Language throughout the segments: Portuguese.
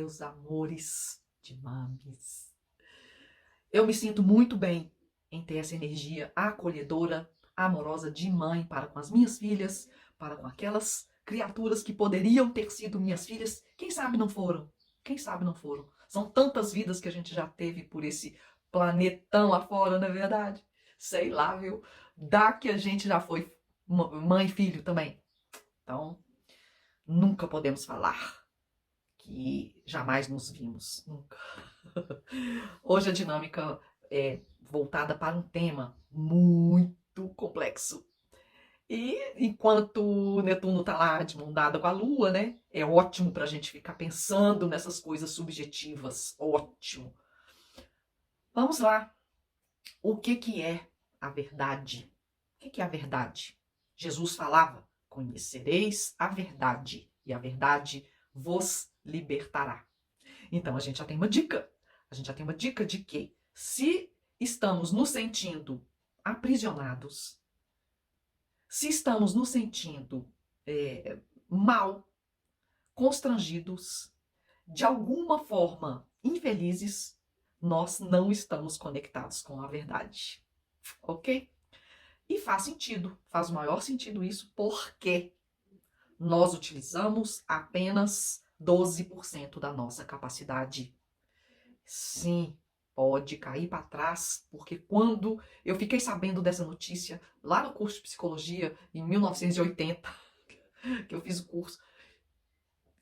meus amores de mames. Eu me sinto muito bem em ter essa energia acolhedora, amorosa de mãe para com as minhas filhas, para com aquelas criaturas que poderiam ter sido minhas filhas. Quem sabe não foram? Quem sabe não foram? São tantas vidas que a gente já teve por esse planetão afora, não é verdade? Sei lá, viu? Dá que a gente já foi mãe e filho também. Então, nunca podemos falar que jamais nos vimos. Nunca. Hoje a dinâmica é voltada para um tema muito complexo. E enquanto Netuno está lá de mão dada com a Lua, né? É ótimo para a gente ficar pensando nessas coisas subjetivas. Ótimo. Vamos lá. O que é a verdade? O que é a verdade? Jesus falava: conhecereis a verdade, e a verdade vos libertará. Então a gente já tem uma dica. A gente já tem uma dica de que, se estamos nos sentindo aprisionados, se estamos nos sentindo mal, constrangidos, de alguma forma infelizes, nós não estamos conectados com a verdade. Ok? E faz sentido, faz o maior sentido isso, porque nós utilizamos apenas 12% da nossa capacidade. Sim, pode cair para trás, porque quando eu fiquei sabendo dessa notícia lá no curso de psicologia, em 1980, que eu fiz o curso,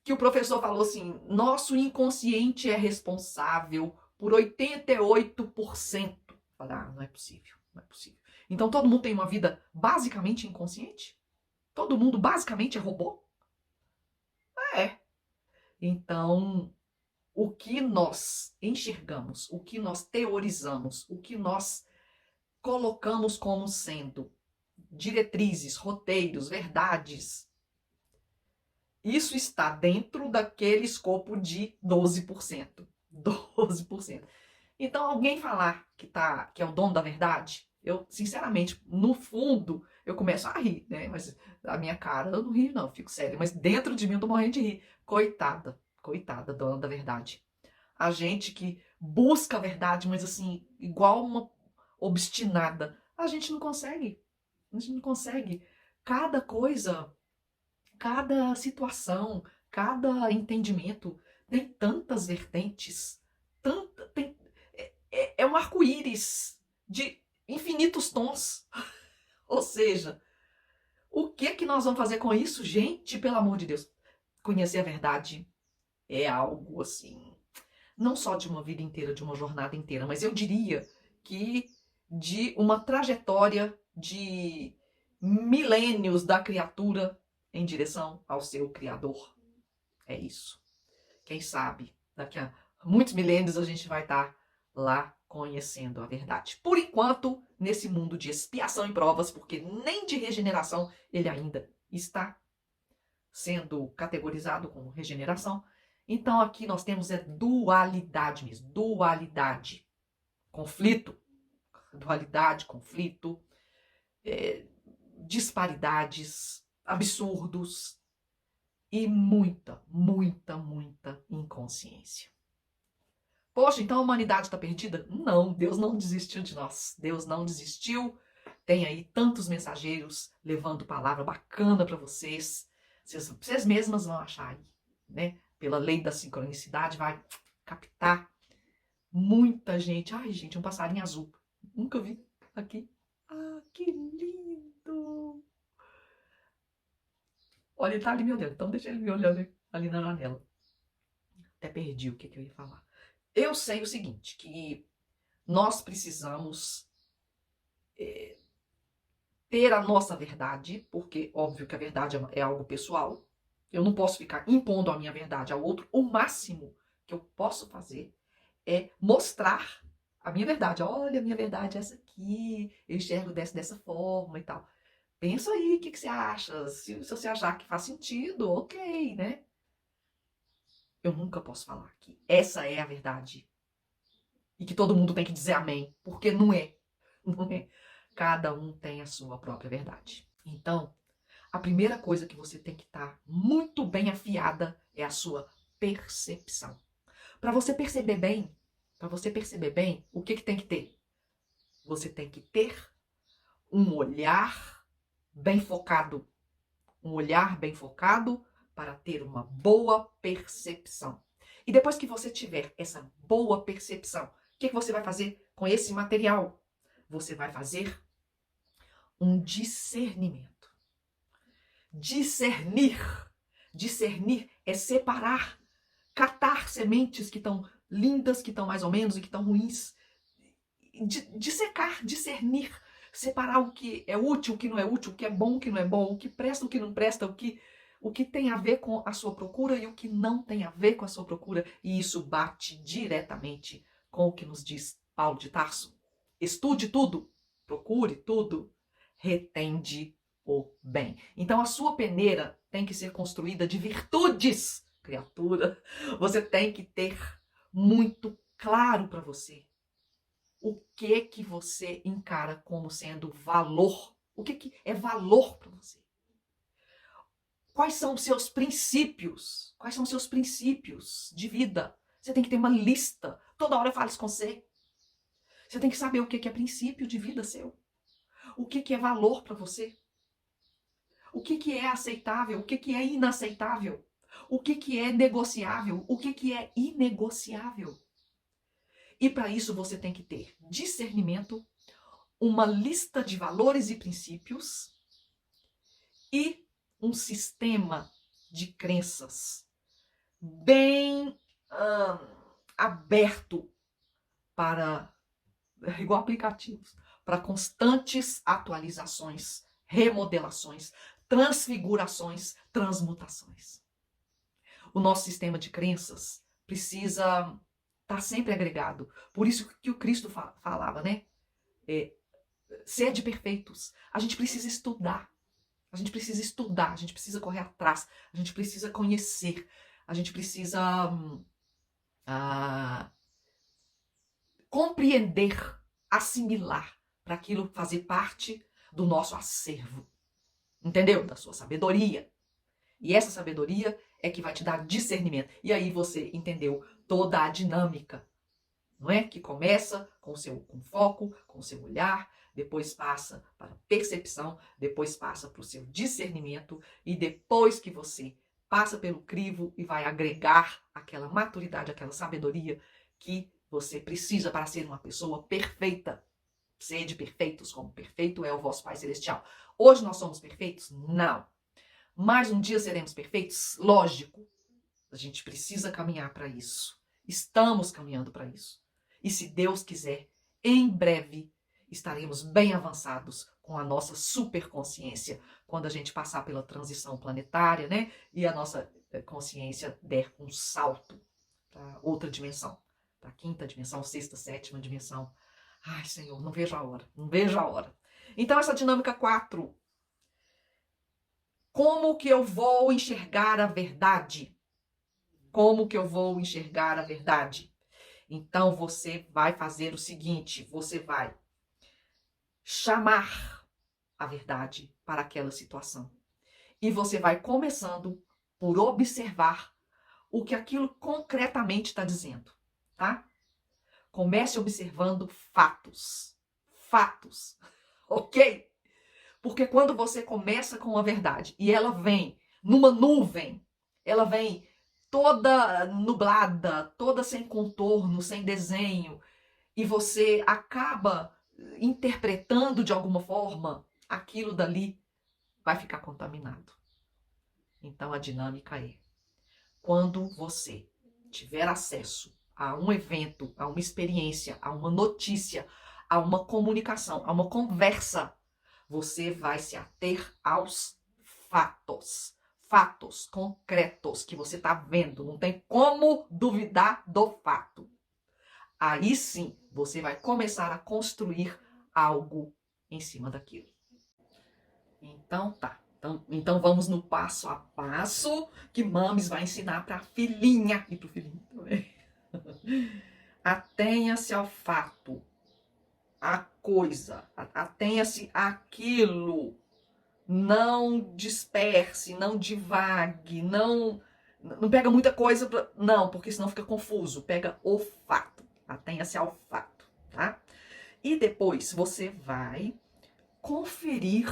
que o professor falou assim: nosso inconsciente é responsável por 88%. Eu falei: ah, não é possível, não é possível. Então todo mundo tem uma vida basicamente inconsciente? Todo mundo basicamente é robô? É. Então, o que nós enxergamos, o que nós teorizamos, o que nós colocamos como sendo diretrizes, roteiros, verdades, isso está dentro daquele escopo de 12%. 12%. Então, alguém falar que é o dono da verdade, eu, sinceramente, no fundo, eu começo a rir, né? Mas a minha cara, eu não rio, não, eu fico sério. Mas dentro de mim eu tô morrendo de rir. Coitada, coitada, dona da verdade. A gente que busca a verdade, mas assim, igual uma obstinada, a gente não consegue. A gente não consegue. Cada coisa, cada situação, cada entendimento tem tantas vertentes, é um arco-íris de infinitos tons. Ou seja, o que nós vamos fazer com isso, gente? Pelo amor de Deus. Conhecer a verdade é algo assim, não só de uma vida inteira, de uma jornada inteira, mas eu diria que de uma trajetória de milênios da criatura em direção ao seu Criador. É isso. Quem sabe, daqui a muitos milênios a gente vai estar lá conhecendo a verdade. Por enquanto, nesse mundo de expiação e provas, porque nem de regeneração ele ainda está sendo categorizado como regeneração. Então aqui nós temos dualidade mesmo, dualidade, conflito, dualidade, conflito, disparidades, absurdos e muita, muita, muita inconsciência. Poxa, então a humanidade está perdida? Não, Deus não desistiu de nós. Deus não desistiu. Tem aí tantos mensageiros levando palavra bacana para vocês. Vocês mesmas vão achar aí, né? Pela lei da sincronicidade, vai captar muita gente. Ai, gente, um passarinho azul. Nunca vi aqui. Ah, que lindo! Olha, ele tá ali me olhando, então deixa ele me olhando ali na janela. Até perdi o que eu ia falar. Eu sei o seguinte, que nós precisamos ter a nossa verdade, porque óbvio que a verdade é algo pessoal. Eu não posso ficar impondo a minha verdade ao outro. O máximo que eu posso fazer é mostrar a minha verdade. Olha, a minha verdade é essa aqui, eu enxergo dessa forma e tal. Pensa aí, o que você acha? Se você achar que faz sentido, ok, né? Eu nunca posso falar que essa é a verdade e que todo mundo tem que dizer amém, porque não é. Não é. Cada um tem a sua própria verdade. Então, a primeira coisa que você tem que estar muito bem afiada é a sua percepção. Para você perceber bem, o que tem que ter? Você tem que ter um olhar bem focado. Um olhar bem focado para ter uma boa percepção. E depois que você tiver essa boa percepção, o que você vai fazer com esse material? Você vai fazer um discernimento. Discernir. Discernir é separar, catar sementes que estão lindas, que estão mais ou menos e que estão ruins. Dissecar, discernir, separar o que é útil, o que não é útil, o que é bom, o que não é bom, o que presta, o que não presta, o que tem a ver com a sua procura e o que não tem a ver com a sua procura. E isso bate diretamente com o que nos diz Paulo de Tarso. Estude tudo, procure tudo, retende o bem. Então a sua peneira tem que ser construída de virtudes, criatura. Você tem que ter muito claro para você o que você encara como sendo valor. O que é valor para você? Quais são os seus princípios? Quais são os seus princípios de vida? Você tem que ter uma lista. Toda hora eu falo isso com você. Você tem que saber o que é princípio de vida seu. O que é valor para você. O que é aceitável, o que é inaceitável. O que é negociável, o que é inegociável. E para isso você tem que ter discernimento, uma lista de valores e princípios e um sistema de crenças bem aberto para, igual aplicativos, para constantes atualizações, remodelações, transfigurações, transmutações. O nosso sistema de crenças precisa estar sempre agregado. Por isso que o Cristo falava, né? Sede perfeitos. A gente precisa estudar. A gente precisa estudar, a gente precisa correr atrás, a gente precisa conhecer, a gente precisa compreender, assimilar, para aquilo fazer parte do nosso acervo. Entendeu? Da sua sabedoria. E essa sabedoria é que vai te dar discernimento. E aí você entendeu toda a dinâmica, não é? Que começa com foco, com o seu olhar, depois passa para a percepção, depois passa para o seu discernimento e depois que você passa pelo crivo e vai agregar aquela maturidade, aquela sabedoria que você precisa para ser uma pessoa perfeita. Sede perfeitos, como perfeito é o vosso Pai Celestial. Hoje nós somos perfeitos? Não. Mas um dia seremos perfeitos? Lógico. A gente precisa caminhar para isso. Estamos caminhando para isso. E se Deus quiser, em breve estaremos bem avançados com a nossa superconsciência, quando a gente passar pela transição planetária, né? E a nossa consciência der um salto para outra dimensão, para a quinta dimensão, sexta, sétima dimensão. Ai, Senhor, não vejo a hora, não vejo a hora. Então, essa dinâmica 4. Como que eu vou enxergar a verdade? Como que eu vou enxergar a verdade? Então, você vai fazer o seguinte, você vai chamar a verdade para aquela situação. E você vai começando por observar o que aquilo concretamente está dizendo, tá? Comece observando fatos. Fatos, ok? Porque quando você começa com a verdade e ela vem numa nuvem, ela vem toda nublada, toda sem contorno, sem desenho, e você acaba interpretando de alguma forma, aquilo dali vai ficar contaminado. Então a dinâmica é, quando você tiver acesso a um evento, a uma experiência, a uma notícia, a uma comunicação, a uma conversa, você vai se ater aos fatos. Fatos concretos que você está vendo. Não tem como duvidar do fato. Aí sim, você vai começar a construir algo em cima daquilo. Então tá. Então vamos no passo a passo que Mames vai ensinar para a filhinha e para o filhinho também. Atenha-se ao fato, a coisa, atenha-se àquilo. Não disperse, não divague, não Não pega muita coisa, não, porque senão fica confuso. Pega o fato. Atenha-se ao fato, tá? E depois você vai conferir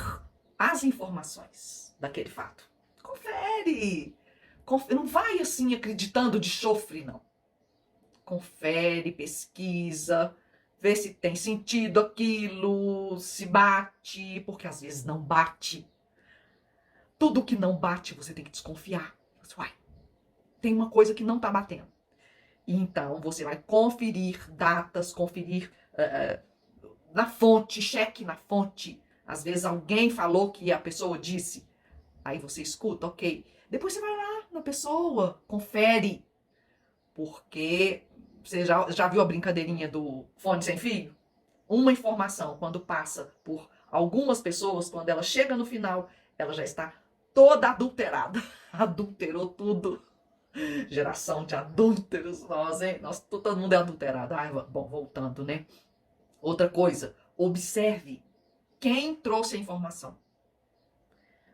as informações daquele fato. Confere! Não vai assim acreditando de chofre, não. Confere, pesquisa, vê se tem sentido aquilo, se bate, porque às vezes não bate. Tudo que não bate você tem que desconfiar. Uai, tem uma coisa que não está batendo. Então você vai conferir datas, conferir na fonte, cheque na fonte. Às vezes alguém falou que a pessoa disse. Aí você escuta, ok. Depois você vai lá na pessoa, confere. Porque você já viu a brincadeirinha do fone sem fio? Uma informação, quando passa por algumas pessoas, quando ela chega no final, ela já está toda adulterada. Adulterou tudo. Geração de adúlteros, nós, hein? Todo mundo é adulterado. Ai, bom, voltando, né? Outra coisa, observe quem trouxe a informação.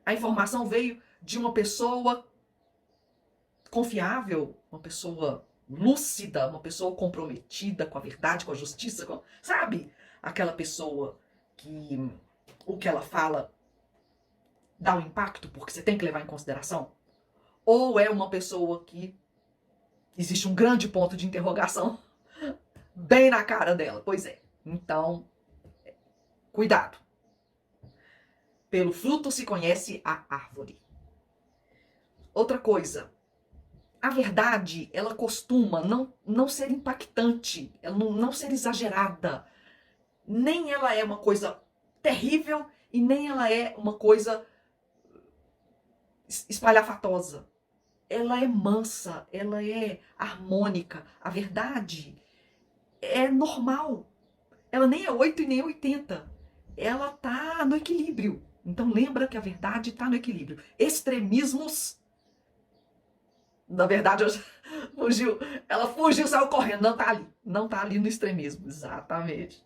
A informação veio de uma pessoa confiável, uma pessoa lúcida, uma pessoa comprometida com a verdade, com a justiça, sabe? Aquela pessoa que o que ela fala dá um impacto porque você tem que levar em consideração. Ou é uma pessoa que existe um grande ponto de interrogação bem na cara dela. Pois é. Então, cuidado. Pelo fruto se conhece a árvore. Outra coisa, a verdade, ela costuma não ser impactante, ela não ser exagerada. Nem ela é uma coisa terrível e nem ela é uma coisa espalhafatosa. Ela é mansa, ela é harmônica. A verdade é normal. Ela nem é 8 e nem é 80. Ela tá no equilíbrio. Então lembra que a verdade está no equilíbrio. Extremismos, na verdade, ela fugiu, saiu correndo, não tá ali no extremismo, exatamente.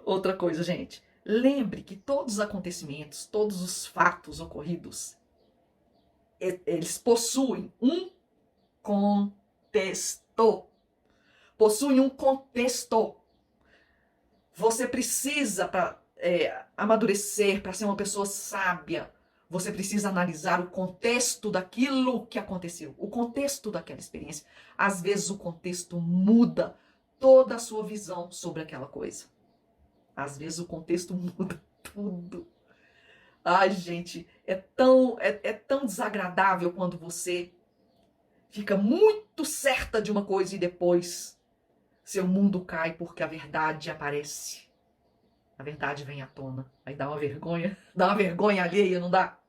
Outra coisa, gente, lembre que todos os acontecimentos, todos os fatos ocorridos, eles possuem um contexto. Possuem um contexto. Você precisa, para amadurecer, para ser uma pessoa sábia, você precisa analisar o contexto daquilo que aconteceu, o contexto daquela experiência. Às vezes o contexto muda toda a sua visão sobre aquela coisa. Às vezes o contexto muda tudo. Ai, gente, é tão desagradável quando você fica muito certa de uma coisa e depois seu mundo cai porque a verdade aparece. A verdade vem à tona. Aí dá uma vergonha alheia, não dá?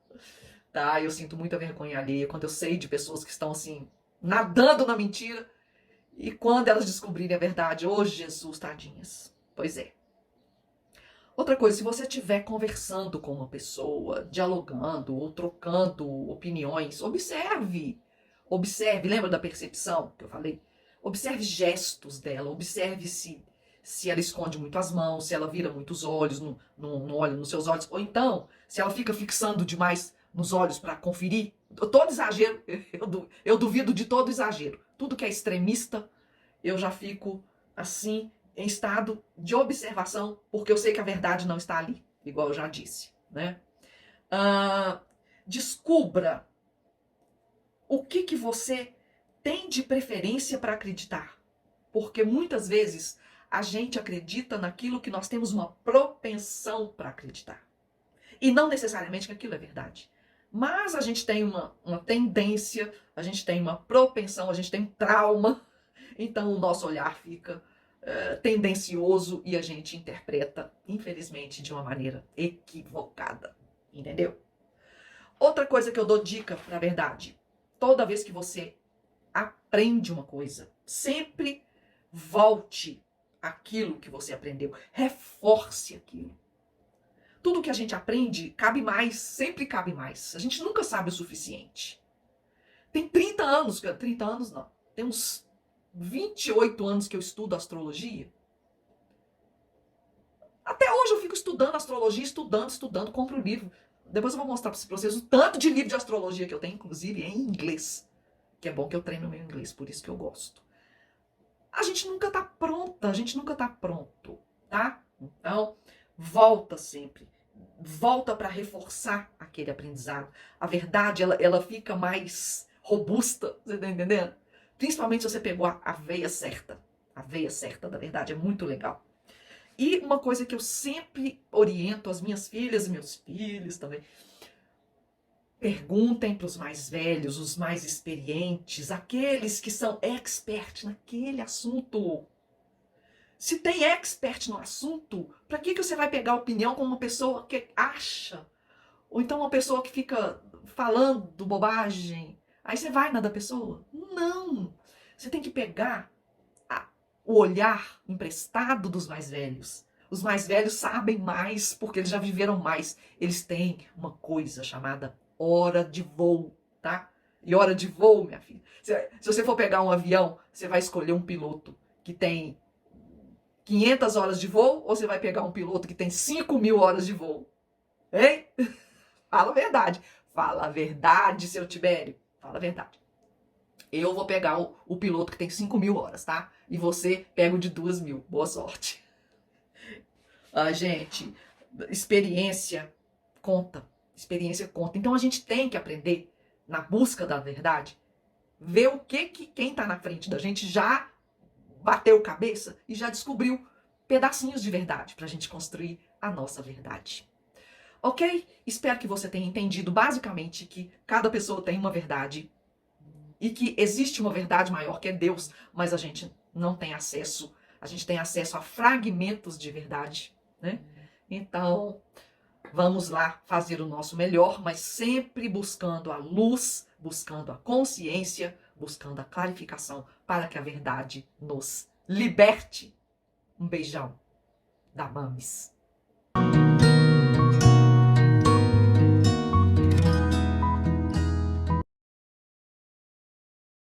Tá, eu sinto muita vergonha alheia quando eu sei de pessoas que estão assim, nadando na mentira. E quando elas descobrirem a verdade, ô Jesus, tadinhas. Pois é. Outra coisa, se você estiver conversando com uma pessoa, dialogando ou trocando opiniões, observe. Observe, lembra da percepção que eu falei? Observe gestos dela, observe se ela esconde muito as mãos, se ela vira muito os olhos, não olha nos seus olhos, ou então, se ela fica fixando demais nos olhos para conferir. Todo exagero, eu duvido de todo exagero. Tudo que é extremista, eu já fico assim, em estado de observação, porque eu sei que a verdade não está ali, igual eu já disse, né? Descubra o que você tem de preferência para acreditar, porque muitas vezes a gente acredita naquilo que nós temos uma propensão para acreditar, e não necessariamente que aquilo é verdade, mas a gente tem uma tendência, a gente tem uma propensão, a gente tem trauma, então o nosso olhar fica tendencioso e a gente interpreta, infelizmente, de uma maneira equivocada. Entendeu? Outra coisa que eu dou dica, na verdade, toda vez que você aprende uma coisa, sempre volte àquilo que você aprendeu, reforce aquilo. Tudo que a gente aprende cabe mais, sempre cabe mais. A gente nunca sabe o suficiente. Tem 30 anos não, tem uns 28 anos que eu estudo astrologia. Até hoje eu fico estudando astrologia, estudando, compro livro. Depois eu vou mostrar para vocês o tanto de livro de astrologia que eu tenho, inclusive em inglês. que é bom que eu treino meu inglês, por isso que eu gosto. A gente nunca tá pronta, a gente nunca tá pronto, tá? Então, volta sempre. Volta para reforçar aquele aprendizado. A verdade, ela fica mais robusta, você tá entendendo? Principalmente se você pegou a veia certa. A veia certa da verdade é muito legal. E uma coisa que eu sempre oriento as minhas filhas e meus filhos também. Perguntem para os mais velhos, os mais experientes, aqueles que são expert naquele assunto. Se tem expert no assunto, para que você vai pegar opinião com uma pessoa que acha? Ou então uma pessoa que fica falando bobagem. Aí você vai na da pessoa? Não! Você tem que pegar o olhar emprestado dos mais velhos. Os mais velhos sabem mais porque eles já viveram mais. Eles têm uma coisa chamada hora de voo, tá? E hora de voo, minha filha. Se você for pegar um avião, você vai escolher um piloto que tem 500 horas de voo ou você vai pegar um piloto que tem 5.000 horas de voo? Hein? Fala a verdade. Fala a verdade, seu Tibério. Fala a verdade. Eu vou pegar o piloto que tem 5.000 horas, tá? E você pega o de 2.000. Boa sorte. Gente, experiência conta. Experiência conta. Então a gente tem que aprender, na busca da verdade, ver o que quem tá na frente da gente já bateu cabeça e já descobriu pedacinhos de verdade pra gente construir a nossa verdade. Ok? Espero que você tenha entendido basicamente que cada pessoa tem uma verdade e que existe uma verdade maior que é Deus, mas a gente não tem acesso, a gente tem acesso a fragmentos de verdade, né? Então, vamos lá fazer o nosso melhor, mas sempre buscando a luz, buscando a consciência, buscando a clarificação para que a verdade nos liberte. Um beijão da Mamis.